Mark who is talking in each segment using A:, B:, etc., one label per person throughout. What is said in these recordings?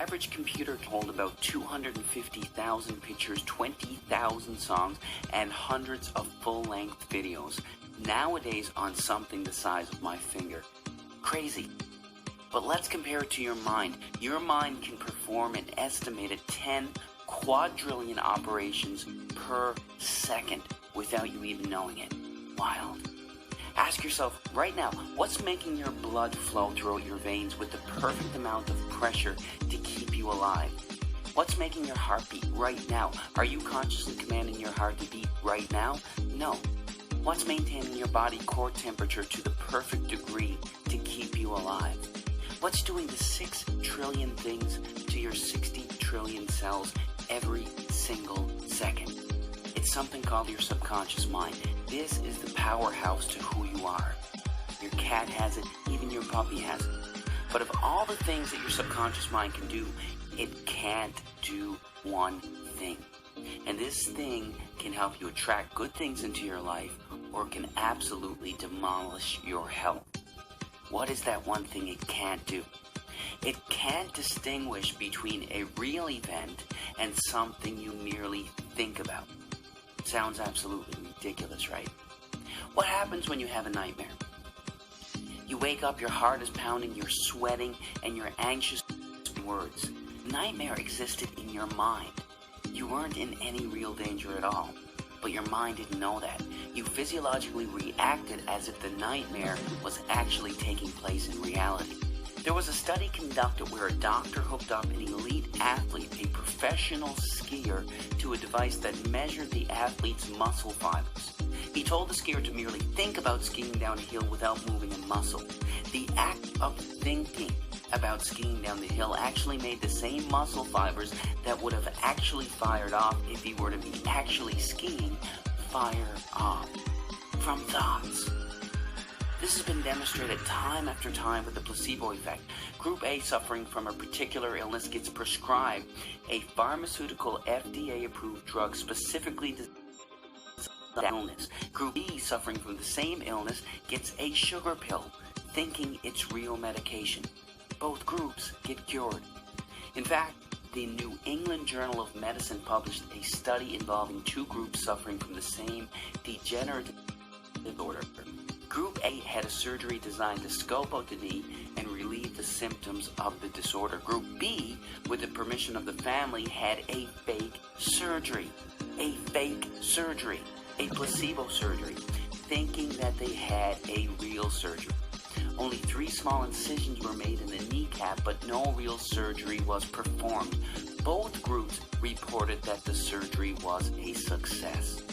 A: average computer can hold about 250,000 pictures, 20,000 songs, and hundreds of full-length videos. Nowadays on something the size of my finger. Crazy. But let's compare it to your mind. Your mind can perform an estimated 10 quadrillion operations per second without you even knowing it. Wild. Ask yourself right now, what's making your blood flow throughout your veins with the perfect amount of pressure to keep you alive? What's making your heart beat right now? Are you consciously commanding your heart to beat right now? No. What's maintaining your body core temperature to the perfect degree to keep you alive? What's doing the 6 trillion things to your 60 trillion cells every single second? It's something called your subconscious mind. This is the powerhouse to who you are. Your cat has it, even your puppy has it. But of all the things that your subconscious mind can do, it can't do one thing. And this thing can help you attract good things into your life, or can absolutely demolish your health. What is that one thing it can't do? It can't distinguish between a real event and something you merely think about. Sounds absolutely ridiculous, right? What happens when you have a nightmare? You wake up, your heart is pounding, you're sweating, and you're anxious. Words. Nightmare existed in your mind. You weren't in any real danger at all, but your mind didn't know that. You physiologically reacted as if the nightmare was actually taking place in reality. There was a study conducted where a doctor hooked up an elite athlete, a professional skier, to a device that measured the athlete's muscle fibers. He told the skier to merely think about skiing down a hill without moving a muscle. The act of thinking about skiing down the hill actually made the same muscle fibers that would have actually fired off if he were to be actually skiing fire off from thoughts. This has been demonstrated time after time with the placebo effect. Group A suffering from a particular illness gets prescribed a pharmaceutical FDA-approved drug specifically designed for that illness. Group B suffering from the same illness gets a sugar pill, thinking it's real medication. Both groups get cured. In fact, the New England Journal of Medicine published a study involving two groups suffering from the same degenerative disorder. Group A had a surgery designed to scope out the knee and relieve the symptoms of the disorder. Group B, with the permission of the family, had a fake surgery. A fake surgery. A placebo surgery, thinking that they had a real surgery. Only 3 small incisions were made in the kneecap, but no real surgery was performed. Both groups reported that the surgery was a success.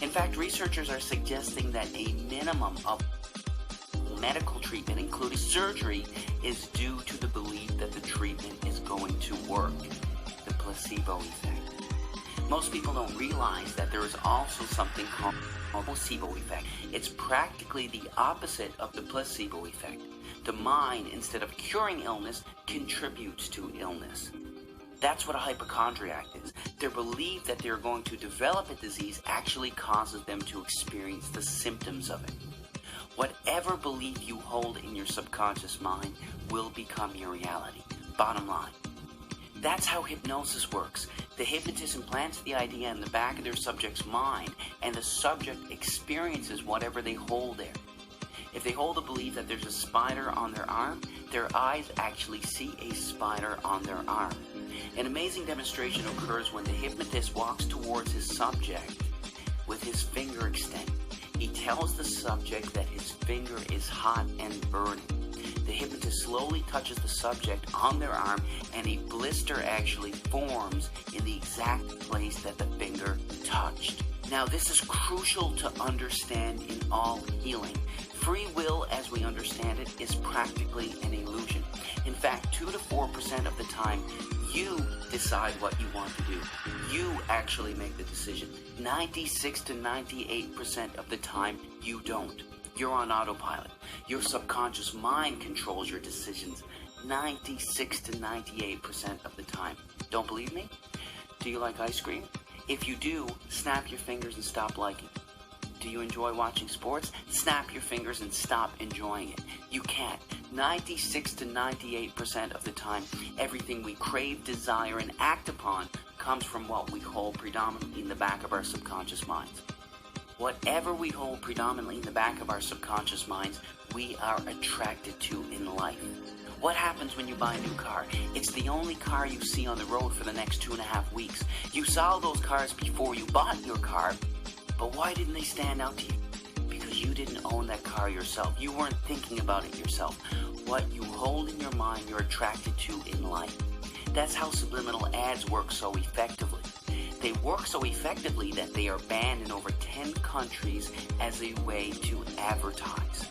A: In fact, researchers are suggesting that a minimum of medical treatment, including surgery, is due to the belief that the treatment is going to work. The placebo effect. Most people don't realize that there is also something called placebo effect. It's practically the opposite of the placebo effect. The mind, instead of curing illness, contributes to illness. That's what a hypochondriac is. Their belief that they're going to develop a disease actually causes them to experience the symptoms of it. Whatever belief you hold in your subconscious mind will become your reality. Bottom line. That's how hypnosis works. The hypnotist implants the idea in the back of their subject's mind, and the subject experiences whatever they hold there. If they hold the belief that there's a spider on their arm, their eyes actually see a spider on their arm. An amazing demonstration occurs when the hypnotist walks towards his subject with his finger extended. He tells the subject that his finger is hot and burning. The hypnotist slowly touches the subject on their arm, and a blister actually forms in the exact place that the finger touched. Now, this is crucial to understand in all healing. Free will, as we understand it, is practically an illusion. In fact, 2 to 4% of the time, you decide what you want to do. You actually make the decision. 96 to 98% of the time, you don't. You're on autopilot. Your subconscious mind controls your decisions 96 to 98% of the time. Don't believe me? Do you like ice cream? If you do, snap your fingers and stop liking it. Do you enjoy watching sports? Snap your fingers and stop enjoying it. You can't. 96 to 98% of the time, everything we crave, desire, and act upon comes from what we hold predominantly in the back of our subconscious minds. Whatever we hold predominantly in the back of our subconscious minds, we are attracted to in life. What happens when you buy a new car? It's the only car you see on the road for the next 2.5 weeks. You saw those cars before you bought your car, but why didn't they stand out to you? Because you didn't own that car yourself. You weren't thinking about it yourself. What you hold in your mind, you're attracted to in life. That's how subliminal ads work so effectively. They work so effectively that they are banned in over 10 countries as a way to advertise.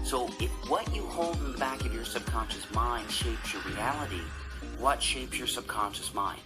A: So if what you hold in the back of your subconscious mind shapes your reality, what shapes your subconscious mind?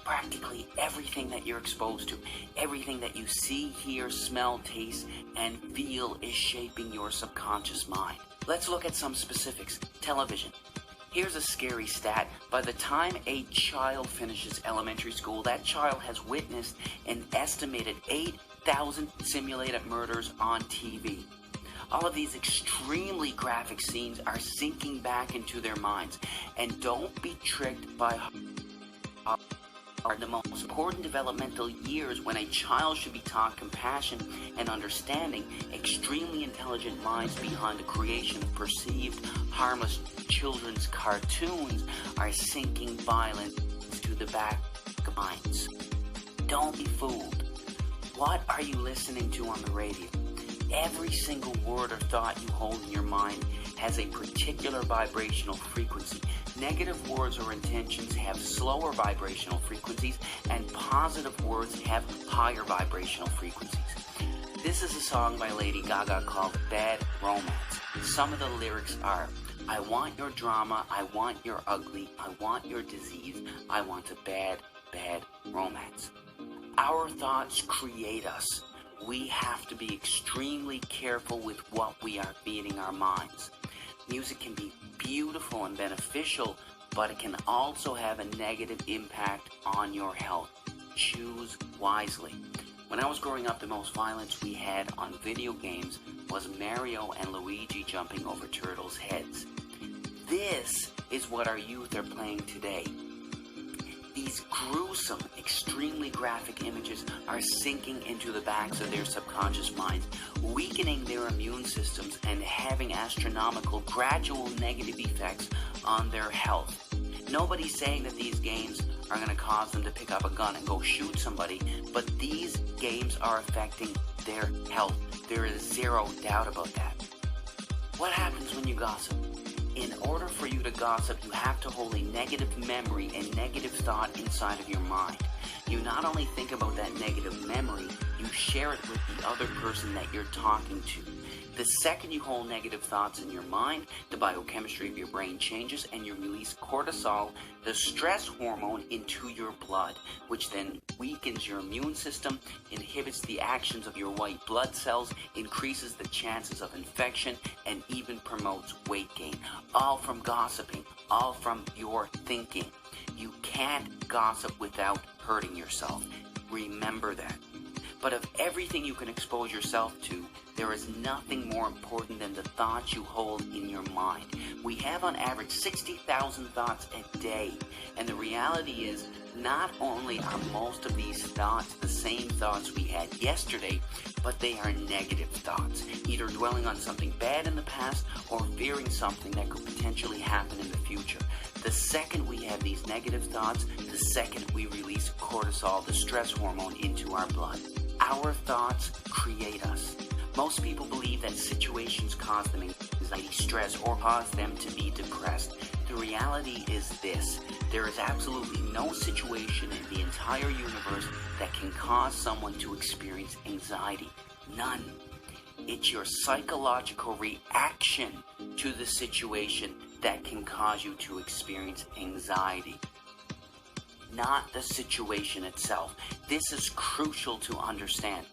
A: Practically everything that you're exposed to, everything that you see, hear, smell, taste, and feel is shaping your subconscious mind. Let's look at some specifics. Television. Here's a scary stat. By the time a child finishes elementary school, that child has witnessed an estimated 8,000 simulated murders on TV. All of these extremely graphic scenes are sinking back into their minds. And don't be tricked by are the most important developmental years when a child should be taught compassion and understanding. Extremely intelligent minds behind the creation of perceived harmless children's cartoons are sinking violence to the back of minds. Don't be fooled. What are you listening to on the radio? Every single word or thought you hold in your mind has a particular vibrational frequency. Negative words or intentions have slower vibrational frequencies, and positive words have higher vibrational frequencies. This is a song by Lady Gaga called Bad Romance. Some of the lyrics are, I want your drama, I want your ugly, I want your disease, I want a bad, bad romance. Our thoughts create us. We have to be extremely careful with what we are feeding our minds. Music can be beautiful and beneficial, but it can also have a negative impact on your health. Choose wisely. When I was growing up, the most violence we had on video games was Mario and Luigi jumping over turtles' heads. This is what our youth are playing today. These gruesome, extremely graphic images are sinking into the backs of their subconscious minds, weakening their immune systems and having astronomical, gradual negative effects on their health. Nobody's saying that these games are going to cause them to pick up a gun and go shoot somebody, but these games are affecting their health. There is zero doubt about that. What happens when you gossip? In order for you to gossip, you have to hold a negative memory and negative thought inside of your mind. You not only think about that negative memory, you share it with the other person that you're talking to. The second you hold negative thoughts in your mind, the biochemistry of your brain changes and you release cortisol, the stress hormone, into your blood, which then weakens your immune system, inhibits the actions of your white blood cells, increases the chances of infection, and even promotes weight gain. All from gossiping, all from your thinking. You can't gossip without hurting yourself. Remember that. But of everything you can expose yourself to, there is nothing more important than the thoughts you hold in your mind. We have on average 60,000 thoughts a day. And the reality is, not only are most of these thoughts the same thoughts we had yesterday, but they are negative thoughts, either dwelling on something bad in the past or fearing something that could potentially happen in the future. The second we have these negative thoughts, the second we release cortisol, the stress hormone, into our blood. Our thoughts create us. Most people believe that situations cause them anxiety, stress, or cause them to be depressed. The reality is this: there is absolutely no situation in the entire universe that can cause someone to experience anxiety. None. It's your psychological reaction to the situation that can cause you to experience anxiety, not the situation itself. This is crucial to understand.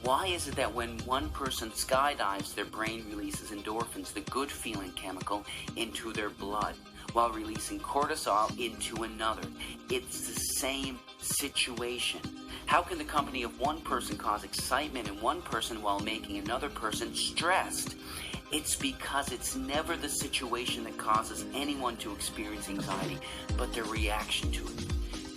A: Why is it that when one person skydives, their brain releases endorphins, the good feeling chemical, into their blood, while releasing cortisol into another? It's the same situation. How can the company of one person cause excitement in one person while making another person stressed? It's because it's never the situation that causes anyone to experience anxiety, but their reaction to it.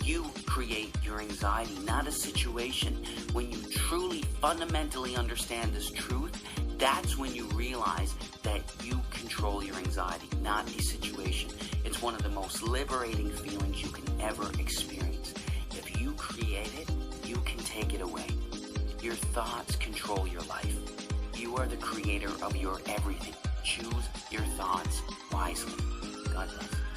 A: You create your anxiety, not a situation. When you truly, fundamentally understand this truth, that's when you realize that you control your anxiety, not the situation. It's one of the most liberating feelings you can ever experience. If you create it, you can take it away. Your thoughts control your life. You are the creator of your everything. Choose your thoughts wisely. God bless.